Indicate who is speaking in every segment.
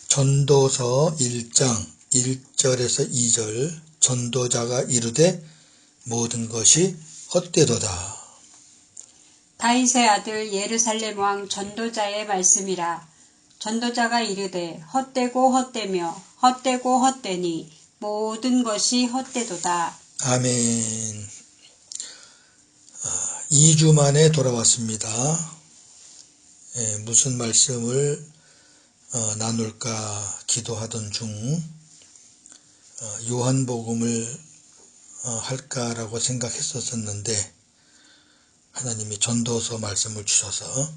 Speaker 1: 전도서 1장 1절에서 2절 전도자가 이르되 모든 것이 헛되도다.
Speaker 2: 다윗의 아들 예루살렘 왕 전도자의 말씀이라. 전도자가 이르되 헛되고 헛되며 헛되고 헛되니 모든 것이 헛되도다.
Speaker 1: 아멘. 2주 만에 돌아왔습니다. 무슨 말씀을 나눌까 기도하던 중 요한복음을 할까라고 생각했었는데 하나님이 전도서 말씀을 주셔서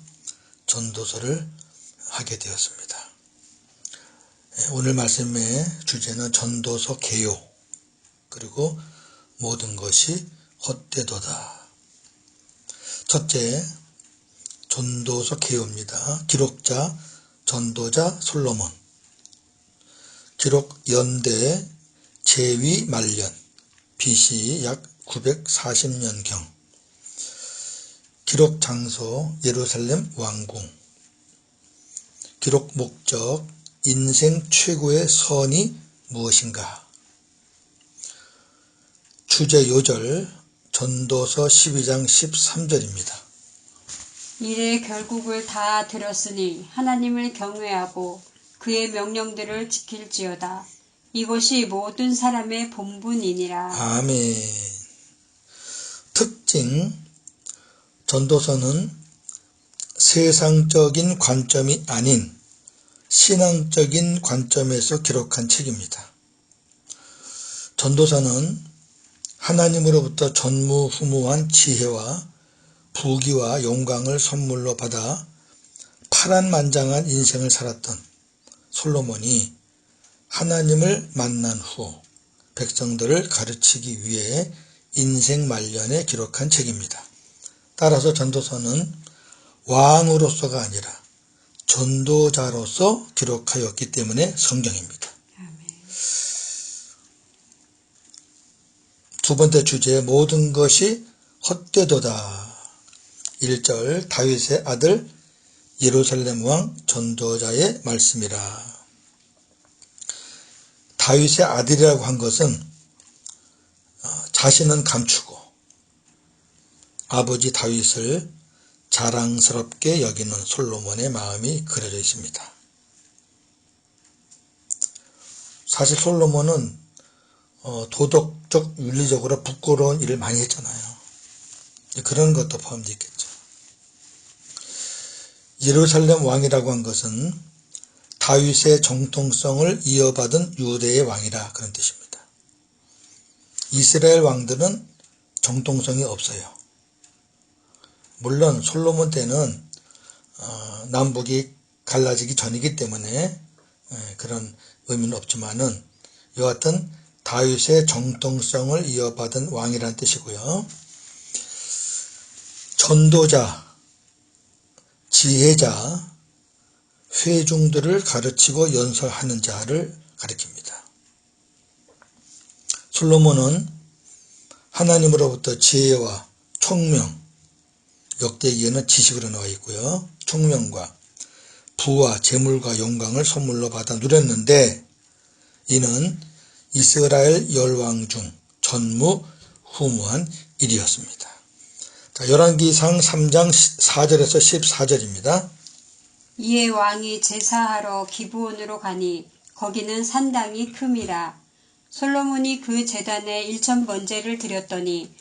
Speaker 1: 전도서를 하게 되었습니다. 오늘 말씀의 주제는 전도서 개요 그리고 모든 것이 헛되도다. 첫째, 전도서 개요입니다. 기록자 전도자 솔로몬, 기록 연대 제위 말년 BC 약 940년경, 기록 장소 예루살렘 왕궁, 기록 목적 인생 최고의 선이 무엇인가. 주제 요절 전도서 12장 13절입니다.
Speaker 2: 이래 결국을 다 들었으니 하나님을 경외하고 그의 명령들을 지킬지어다. 이것이 모든 사람의 본분이니라.
Speaker 1: 아멘. 특징, 전도서는 세상적인 관점이 아닌 신앙적인 관점에서 기록한 책입니다. 전도서는 하나님으로부터 전무후무한 지혜와 부귀와 영광을 선물로 받아 파란만장한 인생을 살았던 솔로몬이 하나님을 만난 후 백성들을 가르치기 위해 인생 말년에 기록한 책입니다. 따라서 전도서는 왕으로서가 아니라 전도자로서 기록하였기 때문에 성경입니다. 두 번째 주제, 모든 것이 헛되도다. 1절 다윗의 아들 예루살렘 왕 전도자의 말씀이라. 다윗의 아들이라고 한 것은 자신은 감추고 아버지 다윗을 자랑스럽게 여기는 솔로몬의 마음이 그려져 있습니다. 사실 솔로몬은 도덕적 윤리적으로 부끄러운 일을 많이 했잖아요. 그런 것도 포함되어 있겠죠. 예루살렘 왕이라고 한 것은 다윗의 정통성을 이어받은 유대의 왕이라 그런 뜻입니다. 이스라엘 왕들은 정통성이 없어요. 물론 솔로몬 때는 남북이 갈라지기 전이기 때문에 그런 의미는 없지만은 여하튼 다윗의 정통성을 이어받은 왕이라는 뜻이고요. 전도자, 지혜자, 회중들을 가르치고 연설하는 자를 가리킵니다. 솔로몬은 하나님으로부터 지혜와 총명, 역대기에는 지식으로 나와 있고요. 총명과 부와 재물과 영광을 선물로 받아 누렸는데 이는 이스라엘 열왕 중 전무후무한 일이었습니다. 자, 열왕기상 3장 4절에서 14절입니다.
Speaker 2: 이에 왕이 제사하러 기브온으로 가니 거기는 산당이 큼이라. 솔로몬이 그 제단에 1000번제를 드렸더니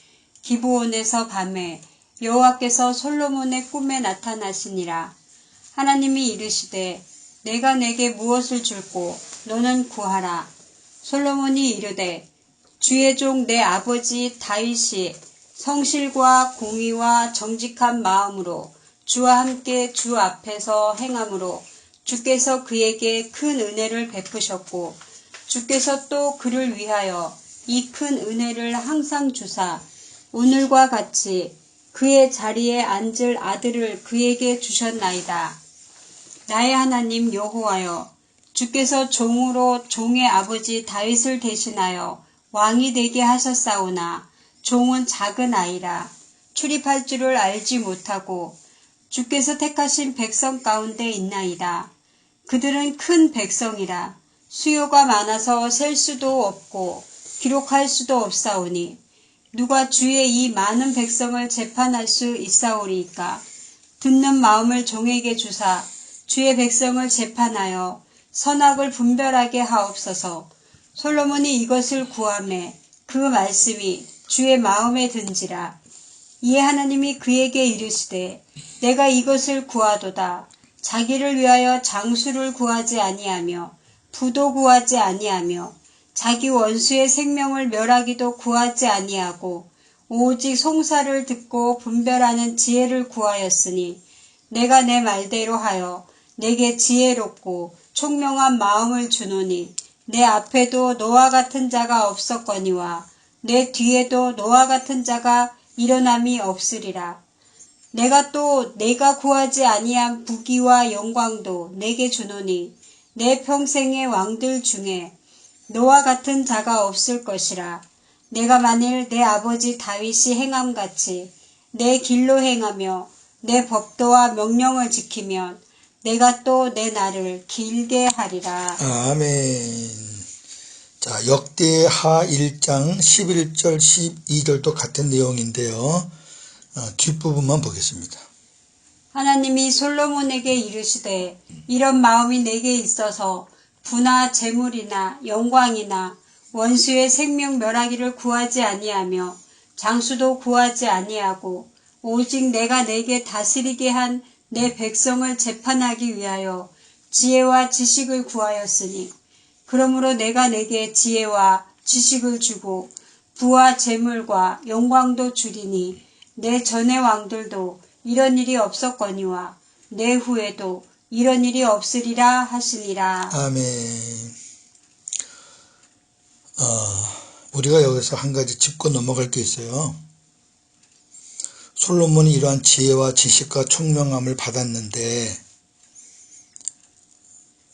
Speaker 2: 기브온에서 밤에 여호와께서 솔로몬의 꿈에 나타나시니라. 하나님이 이르시되 내가 내게 무엇을 줄꼬 너는 구하라. 솔로몬이 이르되 주의 종 내 아버지 다윗이 성실과 공의와 정직한 마음으로 주와 함께 주 앞에서 행함으로 주께서 그에게 큰 은혜를 베푸셨고 주께서 또 그를 위하여 이 큰 은혜를 항상 주사 오늘과 같이 그의 자리에 앉을 아들을 그에게 주셨나이다. 나의 하나님 여호와여, 주께서 종으로 종의 아버지 다윗을 대신하여 왕이 되게 하셨사오나 종은 작은 아이라 출입할 줄을 알지 못하고 주께서 택하신 백성 가운데 있나이다. 그들은 큰 백성이라 수요가 많아서 셀 수도 없고 기록할 수도 없사오니 누가 주의 이 많은 백성을 재판할 수 있사오리이까. 듣는 마음을 종에게 주사 주의 백성을 재판하여 선악을 분별하게 하옵소서. 솔로몬이 이것을 구하매 그 말씀이 주의 마음에 든지라. 이에 하나님이 그에게 이르시되 내가 이것을 구하도다. 자기를 위하여 장수를 구하지 아니하며 부도 구하지 아니하며 자기 원수의 생명을 멸하기도 구하지 아니하고 오직 송사를 듣고 분별하는 지혜를 구하였으니 내가 내 말대로 하여 내게 지혜롭고 총명한 마음을 주노니 내 앞에도 너와 같은 자가 없었거니와 내 뒤에도 너와 같은 자가 일어남이 없으리라. 내가 또 내가 구하지 아니한 부귀와 영광도 내게 주노니 내 평생의 왕들 중에 너와 같은 자가 없을 것이라. 내가 만일 내 아버지 다윗이 행함같이 내 길로 행하며 내 법도와 명령을 지키면 내가 또 내 날을 길게 하리라.
Speaker 1: 아멘. 자, 역대하 1장 11절 12절도 같은 내용인데요. 뒷부분만 보겠습니다.
Speaker 2: 하나님이 솔로몬에게 이르시되 이런 마음이 내게 있어서 부나 재물이나 영광이나 원수의 생명 멸하기를 구하지 아니하며 장수도 구하지 아니하고 오직 내가 내게 다스리게 한 내 백성을 재판하기 위하여 지혜와 지식을 구하였으니 그러므로 내가 내게 지혜와 지식을 주고 부와 재물과 영광도 주리니 내 전의 왕들도 이런 일이 없었거니와 내 후에도 이런 일이 없으리라 하시니라.
Speaker 1: 아멘. 우리가 여기서 한 가지 짚고 넘어갈 게 있어요. 솔로몬이 이러한 지혜와 지식과 총명함을 받았는데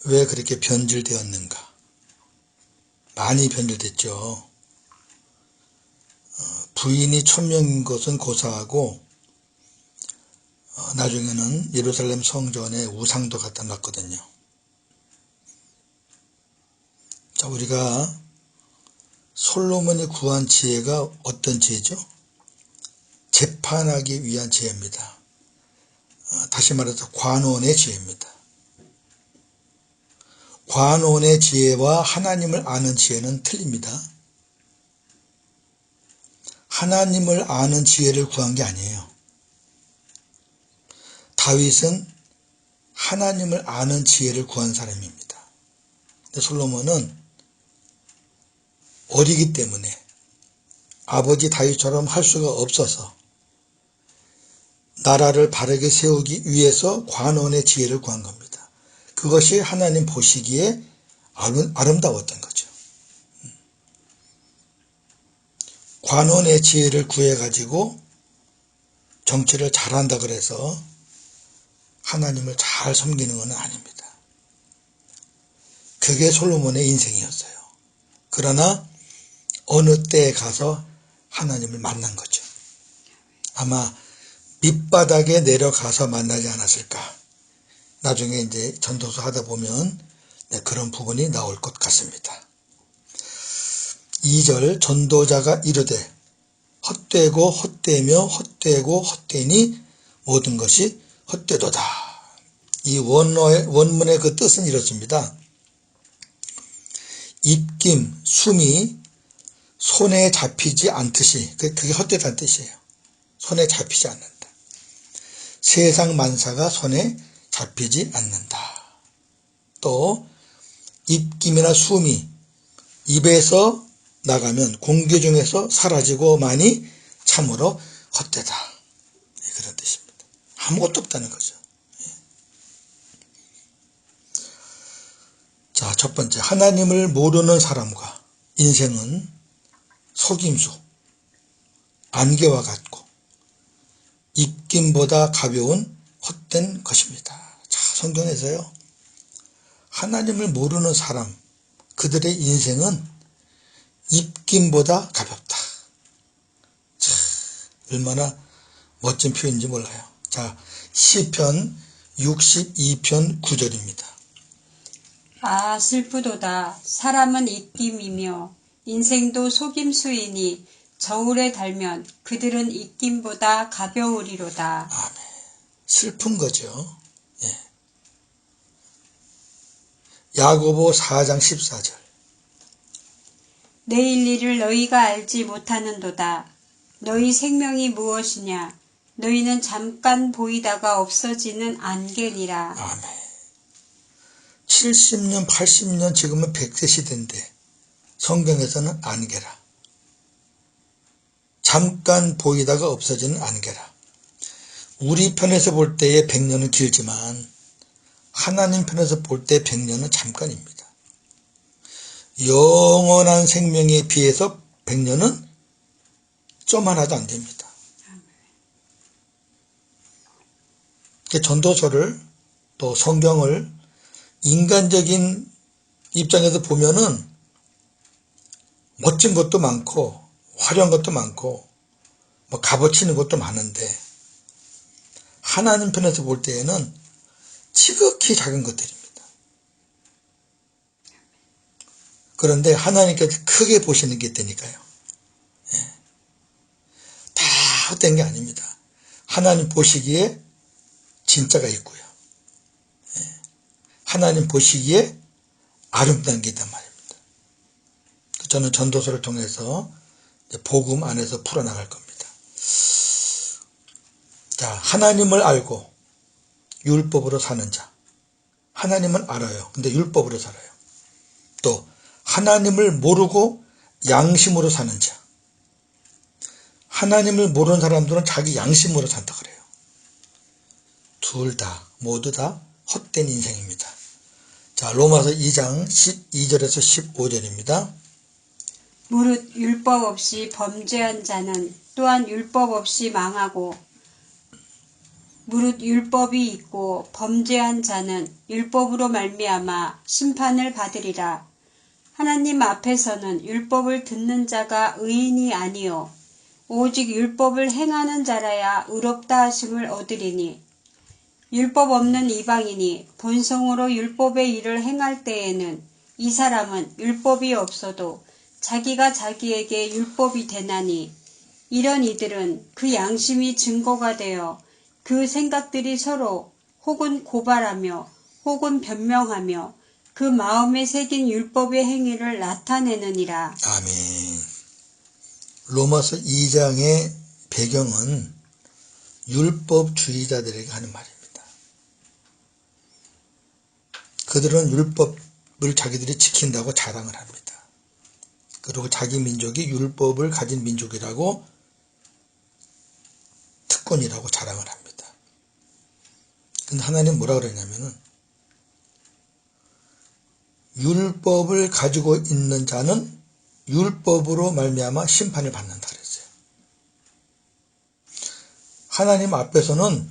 Speaker 1: 왜 그렇게 변질되었는가? 많이 변질됐죠. 부인이 1000명인 것은 고사하고 나중에는 예루살렘 성전에 우상도 갖다 놨거든요. 자, 우리가 솔로몬이 구한 지혜가 어떤 지혜죠? 재판하기 위한 지혜입니다. 다시 말해서 관원의 지혜입니다. 관원의 지혜와 하나님을 아는 지혜는 틀립니다. 하나님을 아는 지혜를 구한 게 아니에요. 다윗은 하나님을 아는 지혜를 구한 사람입니다. 근데 솔로몬은 어리기 때문에 아버지 다윗처럼 할 수가 없어서 나라를 바르게 세우기 위해서 관원의 지혜를 구한 겁니다. 그것이 하나님 보시기에 아름다웠던 거죠. 관원의 지혜를 구해가지고 정치를 잘한다 그래서 하나님을 잘 섬기는 건 아닙니다. 그게 솔로몬의 인생이었어요. 그러나 어느 때에 가서 하나님을 만난 거죠. 아마 밑바닥에 내려가서 만나지 않았을까. 나중에 이제 전도서 하다 보면 그런 부분이 나올 것 같습니다. 2절 전도자가 이르되 헛되고 헛되며 헛되고 헛되니 모든 것이 헛되도다. 이 원문의 그 뜻은 이렇습니다. 입김, 숨이 손에 잡히지 않듯이, 그게 헛되다는 뜻이에요. 손에 잡히지 않는다. 세상 만사가 손에 잡히지 않는다. 또 입김이나 숨이 입에서 나가면 공기 중에서 사라지고만이 참으로 헛되다. 그런 뜻입니다. 아무것도 없다는 거죠. 자, 첫 번째, 하나님을 모르는 사람과 인생은 속임수, 안개와 같고 입김보다 가벼운 헛된 것입니다. 자, 성경에서요, 하나님을 모르는 사람, 그들의 인생은 입김보다 가볍다. 자, 얼마나 멋진 표현인지 몰라요. 자, 시편 62편 9절입니다.
Speaker 2: 아, 슬프도다. 사람은 입김이며 인생도 속임수이니 저울에 달면 그들은 입김보다 가벼우리로다.
Speaker 1: 아멘. 슬픈 거죠. 예. 야고보 4장 14절.
Speaker 2: 내일 일을 너희가 알지 못하는도다. 너희 생명이 무엇이냐? 너희는 잠깐 보이다가 없어지는 안개니라.
Speaker 1: 아멘. 70년, 80년, 지금은 100세 시대인데 성경에서는 안개라. 잠깐 보이다가 없어지는 안개라. 우리 편에서 볼 때의 100년은 길지만 하나님 편에서 볼 때 100년은 잠깐입니다. 영원한 생명에 비해서 100년은 좀 하나도 안 됩니다. 전도서를 또 성경을 인간적인 입장에서 보면은 멋진 것도 많고 화려한 것도 많고 뭐 값어치 있는 것도 많은데 하나님 편에서 볼 때에는 지극히 작은 것들입니다. 그런데 하나님께서 크게 보시는 게 있다니까요. 예. 다 헛된 게 아닙니다. 하나님 보시기에 진짜가 있고요. 예. 하나님 보시기에 아름다운 게 있단 말입니다. 저는 전도서를 통해서 복음 안에서 풀어나갈 겁니다. 자, 하나님을 알고 율법으로 사는 자. 하나님은 알아요. 근데 율법으로 살아요. 또 하나님을 모르고 양심으로 사는 자. 하나님을 모르는 사람들은 자기 양심으로 산다 그래요. 둘 다, 모두 다 헛된 인생입니다. 자, 로마서 2장 12절에서 15절입니다.
Speaker 2: 무릇 율법 없이 범죄한 자는 또한 율법 없이 망하고 무릇 율법이 있고 범죄한 자는 율법으로 말미암아 심판을 받으리라. 하나님 앞에서는 율법을 듣는 자가 의인이 아니요 오직 율법을 행하는 자라야 의롭다 하심을 얻으리니 율법 없는 이방인이 본성으로 율법의 일을 행할 때에는 이 사람은 율법이 없어도 자기가 자기에게 율법이 되나니 이런 이들은 그 양심이 증거가 되어 그 생각들이 서로 혹은 고발하며 혹은 변명하며 그 마음에 새긴 율법의 행위를 나타내느니라.
Speaker 1: 아멘. 로마서 2장의 배경은 율법주의자들에게 하는 말입니다. 그들은 율법을 자기들이 지킨다고 자랑을 합니다. 그리고 자기 민족이 율법을 가진 민족이라고 특권이라고 자랑을 합니다. 근데 하나님 뭐라 그러냐면은 율법을 가지고 있는 자는 율법으로 말미암아 심판을 받는다 그랬어요. 하나님 앞에서는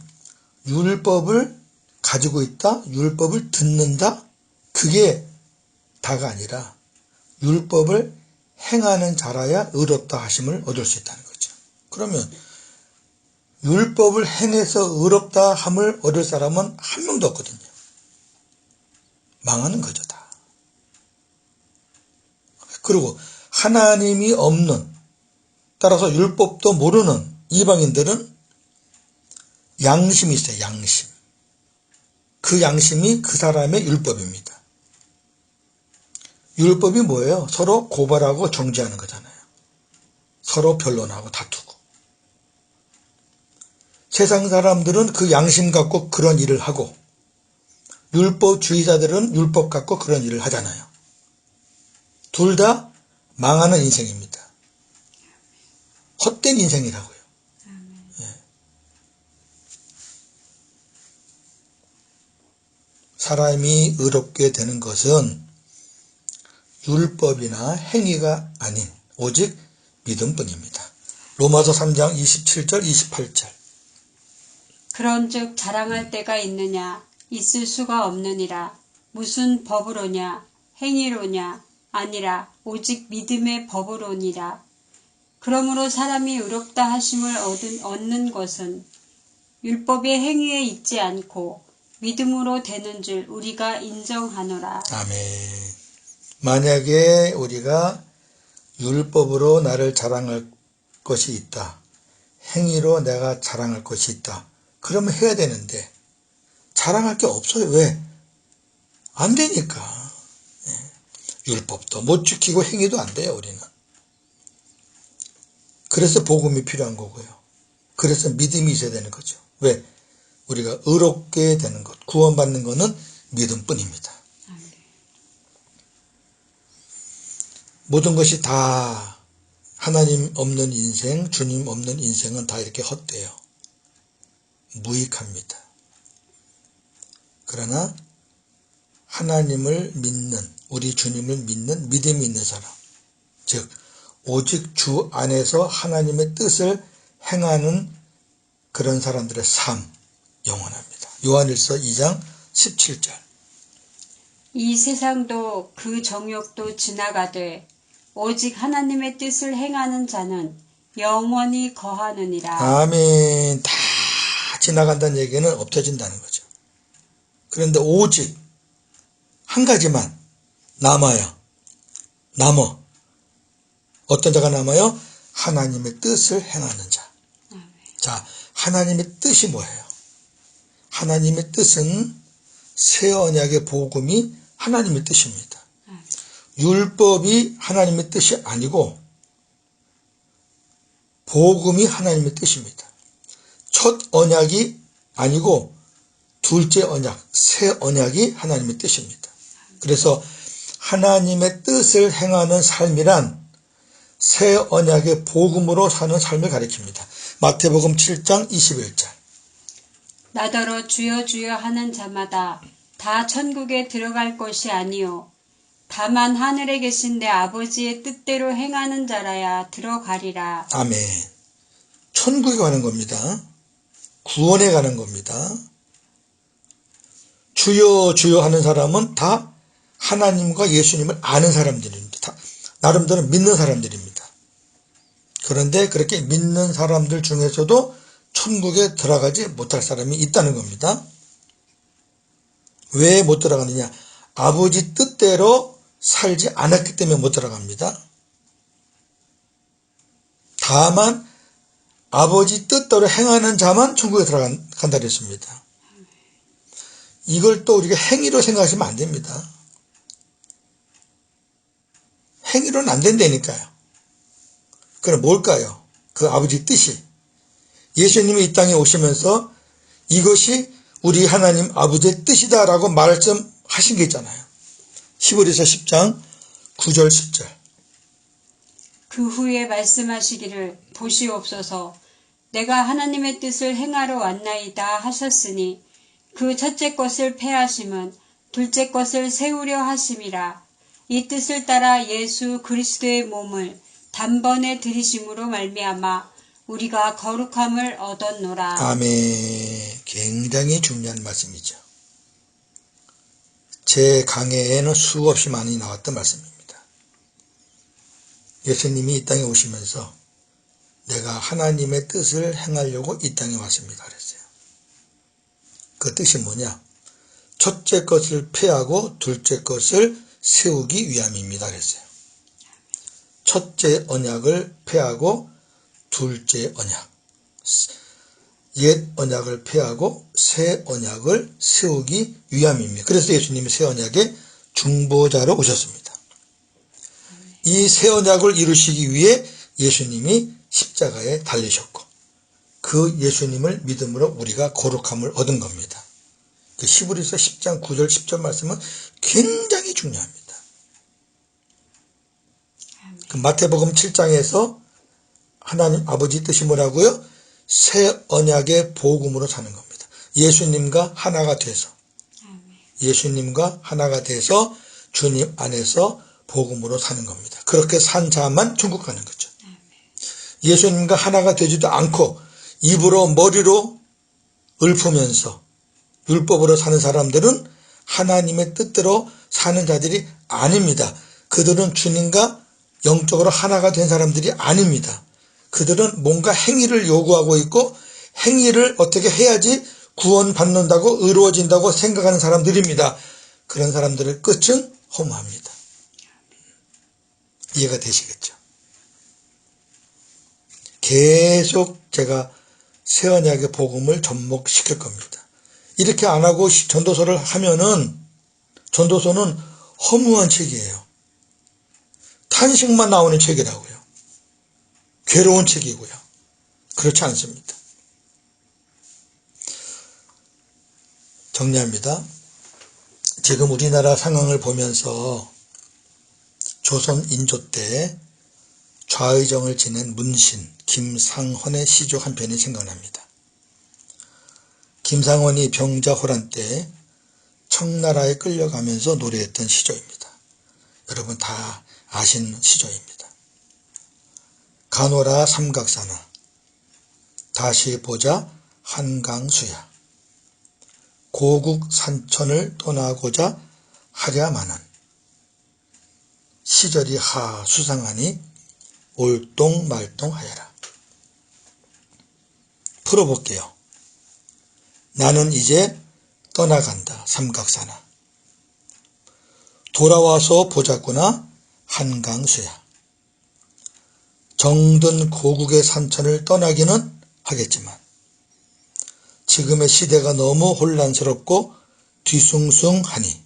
Speaker 1: 율법을 가지고 있다, 율법을 듣는다, 그게 다가 아니라 율법을 행하는 자라야 의롭다 하심을 얻을 수 있다는 거죠. 그러면 율법을 행해서 의롭다 함을 얻을 사람은 한 명도 없거든요. 망하는 거죠, 다. 그리고 하나님이 없는, 따라서 율법도 모르는 이방인들은 양심이 있어요, 양심. 그 양심이 그 사람의 율법입니다. 율법이 뭐예요? 서로 고발하고 정죄하는 거잖아요. 서로 변론하고 다투고. 세상 사람들은 그 양심 갖고 그런 일을 하고 율법주의자들은 율법 갖고 그런 일을 하잖아요. 둘 다 망하는 인생입니다. 헛된 인생이라고요. 예. 사람이 의롭게 되는 것은 율법이나 행위가 아닌 오직 믿음뿐입니다. 로마서 3장 27절 28절.
Speaker 2: 그런즉 자랑할 때가 있느냐? 있을 수가 없느니라. 무슨 법으로냐? 행위로냐? 아니라 오직 믿음의 법으로니라. 그러므로 사람이 의롭다 하심을 얻는 것은 율법의 행위에 있지 않고 믿음으로 되는 줄 우리가 인정하노라.
Speaker 1: 아멘. 만약에 우리가 율법으로 나를 자랑할 것이 있다. 행위로 내가 자랑할 것이 있다. 그러면 해야 되는데 자랑할 게 없어요. 왜? 안 되니까. 율법도 못 지키고 행위도 안 돼요, 우리는. 그래서 복음이 필요한 거고요. 그래서 믿음이 있어야 되는 거죠. 왜? 우리가 의롭게 되는 것, 구원받는 것은 믿음뿐입니다. 모든 것이 다 하나님 없는 인생, 주님 없는 인생은 다 이렇게 헛돼요. 무익합니다. 그러나 하나님을 믿는, 우리 주님을 믿는 믿음이 있는 사람, 즉 오직 주 안에서 하나님의 뜻을 행하는 그런 사람들의 삶, 영원합니다. 요한일서 2장 17절.
Speaker 2: 이 세상도 그 정욕도 지나가되 오직 하나님의 뜻을 행하는 자는 영원히 거하느니라.
Speaker 1: 아멘. 다 지나간다는 얘기는 없어진다는 거죠. 그런데 오직 한 가지만 남아요. 남어. 어떤 자가 남아요? 하나님의 뜻을 행하는 자. 자, 하나님의 뜻이 뭐예요? 하나님의 뜻은 새 언약의 복음이 하나님의 뜻입니다. 율법이 하나님의 뜻이 아니고 복음이 하나님의 뜻입니다. 첫 언약이 아니고 둘째 언약, 새 언약이 하나님의 뜻입니다. 그래서 하나님의 뜻을 행하는 삶이란 새 언약의 복음으로 사는 삶을 가리킵니다. 마태복음 7장 21절.
Speaker 2: 나더러 주여 주여 하는 자마다 다 천국에 들어갈 것이 아니요 다만 하늘에 계신 내 아버지의 뜻대로 행하는 자라야 들어가리라.
Speaker 1: 아멘. 천국에 가는 겁니다. 구원에 가는 겁니다. 주여 주여 하는 사람은 다 하나님과 예수님을 아는 사람들입니다. 다 나름대로 믿는 사람들입니다. 그런데 그렇게 믿는 사람들 중에서도 천국에 들어가지 못할 사람이 있다는 겁니다. 왜 못 들어가느냐? 아버지 뜻대로 살지 않았기 때문에 못 들어갑니다. 다만 아버지 뜻대로 행하는 자만 천국에 들어간다 그랬습니다. 이걸 또 우리가 행위로 생각하시면 안 됩니다. 행위로는 안 된다니까요. 그럼 뭘까요? 그 아버지 뜻이. 예수님이 이 땅에 오시면서 이것이 우리 하나님 아버지의 뜻이다라고 말씀하신 게 있잖아요. 히브리서 10장 9절 10절.
Speaker 2: 그 후에 말씀하시기를 보시옵소서 내가 하나님의 뜻을 행하러 왔나이다 하셨으니 그 첫째 것을 폐하심은 둘째 것을 세우려 하심이라. 이 뜻을 따라 예수 그리스도의 몸을 단번에 들이심으로 말미암아 우리가 거룩함을 얻었노라.
Speaker 1: 아멘. 굉장히 중요한 말씀이죠. 제 강해에는 수없이 많이 나왔던 말씀입니다. 예수님이 이 땅에 오시면서 내가 하나님의 뜻을 행하려고 이 땅에 왔습니다 그랬어요. 그 뜻이 뭐냐? 첫째 것을 폐하고 둘째 것을 세우기 위함입니다 그랬어요. 첫째 언약을 폐하고 둘째 언약, 옛 언약을 폐하고 새 언약을 세우기 위함입니다. 그래서 예수님이 새 언약의 중보자로 오셨습니다. 이 새 언약을 이루시기 위해 예수님이 십자가에 달리셨고 그 예수님을 믿음으로 우리가 거룩함을 얻은 겁니다. 그 히브리서 10장 9절 10절 말씀은 굉장히 중요합니다. 그 마태복음 7장에서 하나님 아버지 뜻이 뭐라고요? 새 언약의 복음으로 사는 겁니다. 예수님과 하나가 돼서 주님 안에서 복음으로 사는 겁니다. 그렇게 산 자만 천국 가는 거죠. 예수님과 하나가 되지도 않고 입으로 머리로 읊으면서 율법으로 사는 사람들은 하나님의 뜻대로 사는 자들이 아닙니다. 그들은 주님과 영적으로 하나가 된 사람들이 아닙니다. 그들은 뭔가 행위를 요구하고 있고 행위를 어떻게 해야지 구원받는다고 의로워진다고 생각하는 사람들입니다. 그런 사람들의 끝은 허무합니다. 이해가 되시겠죠? 계속 제가 새언약의 복음을 접목시킬 겁니다. 이렇게 안 하고 전도서를 하면은 전도서는 허무한 책이에요. 탄식만 나오는 책이라고요. 괴로운 책이고요. 그렇지 않습니다. 정리합니다. 지금 우리나라 상황을 보면서 조선 인조 때 좌의정을 지낸 문신 김상헌의 시조 한 편이 생각납니다. 김상헌이 병자호란 때 청나라에 끌려가면서 노래했던 시조입니다. 여러분 다 아시는 시조입니다. 가노라 삼각사나 다시 보자 한강수야 고국 산천을 떠나고자 하랴마는 시절이 하 수상하니 올똥말똥하여라. 풀어볼게요. 나는 이제 떠나간다. 삼각사나 돌아와서 보자꾸나 한강수야. 정든 고국의 산천을 떠나기는 하겠지만 지금의 시대가 너무 혼란스럽고 뒤숭숭하니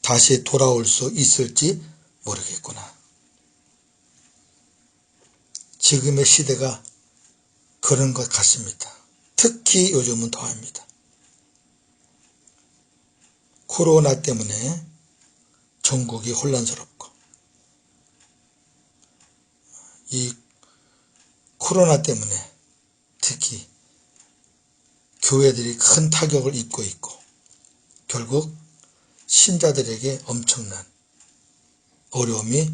Speaker 1: 다시 돌아올 수 있을지 모르겠구나. 지금의 시대가 그런 것 같습니다. 특히 요즘은 더합니다. 코로나 때문에 전국이 혼란스럽고 이 코로나 때문에 특히 교회들이 큰 타격을 입고 있고 결국 신자들에게 엄청난 어려움이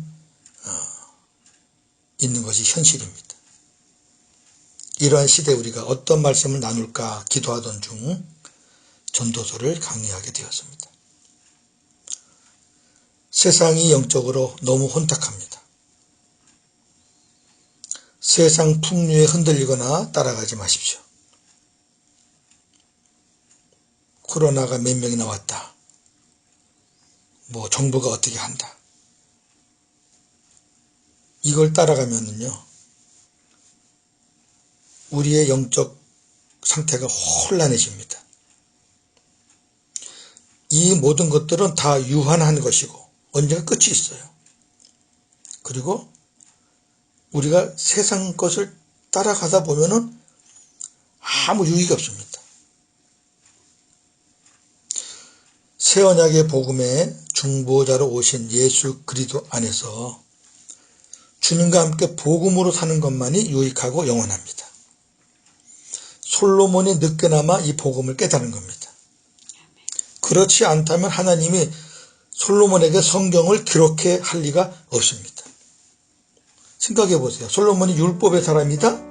Speaker 1: 있는 것이 현실입니다. 이러한 시대에 우리가 어떤 말씀을 나눌까 기도하던 중 전도서를 강의하게 되었습니다. 세상이 영적으로 너무 혼탁합니다. 세상 풍류에 흔들리거나 따라가지 마십시오. 코로나가 몇 명이나 왔다. 뭐 정부가 어떻게 한다. 이걸 따라가면은요. 우리의 영적 상태가 혼란해집니다. 이 모든 것들은 다 유한한 것이고 언젠가 끝이 있어요. 그리고 우리가 세상 것을 따라가다 보면은 아무 유익이 없습니다. 새 언약의 복음의 중보자로 오신 예수 그리스도 안에서 주님과 함께 복음으로 사는 것만이 유익하고 영원합니다. 솔로몬이 늦게나마 이 복음을 깨달은 겁니다. 그렇지 않다면 하나님이 솔로몬에게 성경을 기록해 할 리가 없습니다. 생각해 보세요. 솔로몬이 율법의 사람이다?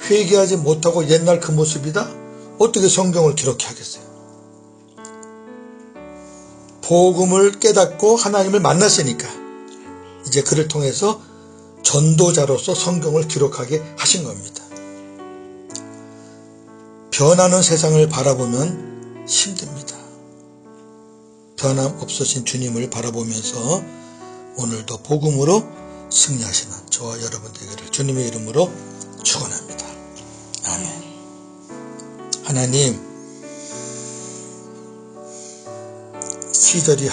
Speaker 1: 회개하지 못하고 옛날 그 모습이다? 어떻게 성경을 기록해 하겠어요? 복음을 깨닫고 하나님을 만났으니까 이제 그를 통해서 전도자로서 성경을 기록하게 하신 겁니다. 변하는 세상을 바라보면 힘듭니다. 변함없으신 주님을 바라보면서 오늘도 복음으로 승리하시는 저와 여러분 되기를 주님의 이름으로 축원합니다. 아멘. 하나님, 시절이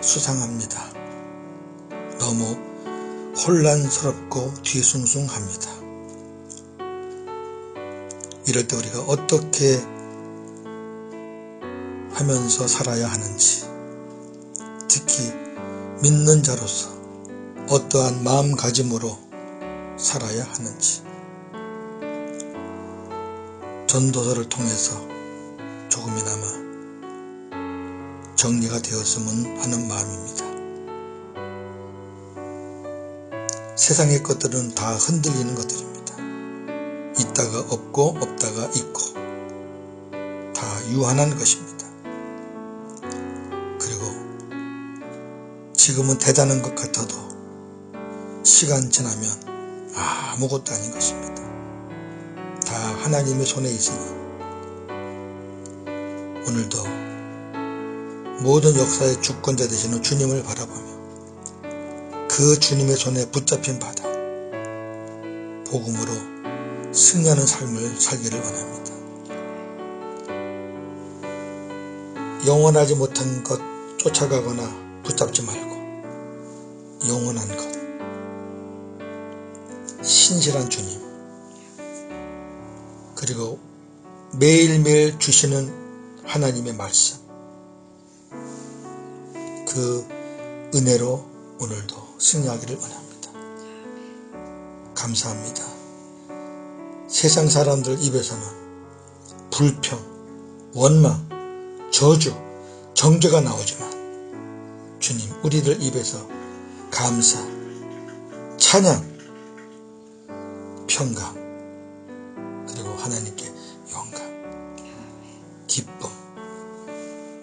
Speaker 1: 수상합니다. 너무 혼란스럽고 뒤숭숭합니다. 이럴 때 우리가 어떻게 하면서 살아야 하는지, 특히 믿는 자로서 어떠한 마음가짐으로 살아야 하는지 전도서를 통해서 조금이나마 정리가 되었으면 하는 마음입니다. 세상의 것들은 다 흔들리는 것들입니다. 있다가 없고 없다가 있고 다 유한한 것입니다. 그리고 지금은 대단한 것 같아도 시간 지나면 아무것도 아닌 것입니다. 다 하나님의 손에 있으니 오늘도 모든 역사의 주권자 되시는 주님을 바라보며 그 주님의 손에 붙잡힌 바다 복음으로 승리하는 삶을 살기를 원합니다. 영원하지 못한 것 쫓아가거나 붙잡지 말고 영원한 것, 신실한 주님, 그리고 매일매일 주시는 하나님의 말씀, 그 은혜로 오늘도 승리하기를 원합니다. 감사합니다. 세상 사람들 입에서는 불평, 원망, 저주, 정죄가 나오지만 주님, 우리들 입에서 감사, 찬양, 평강, 그리고 하나님께 영광, 기쁨,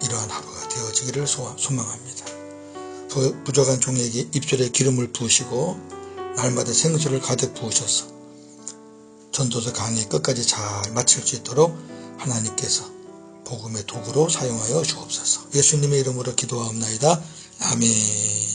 Speaker 1: 이러한 하루가 되어지기를 소망합니다. 부족한 종에게 입술에 기름을 부으시고 날마다 생수를 가득 부으셔서 전도서 강의 끝까지 잘 마칠 수 있도록 하나님께서 복음의 도구로 사용하여 주옵소서. 예수님의 이름으로 기도하옵나이다. 아멘.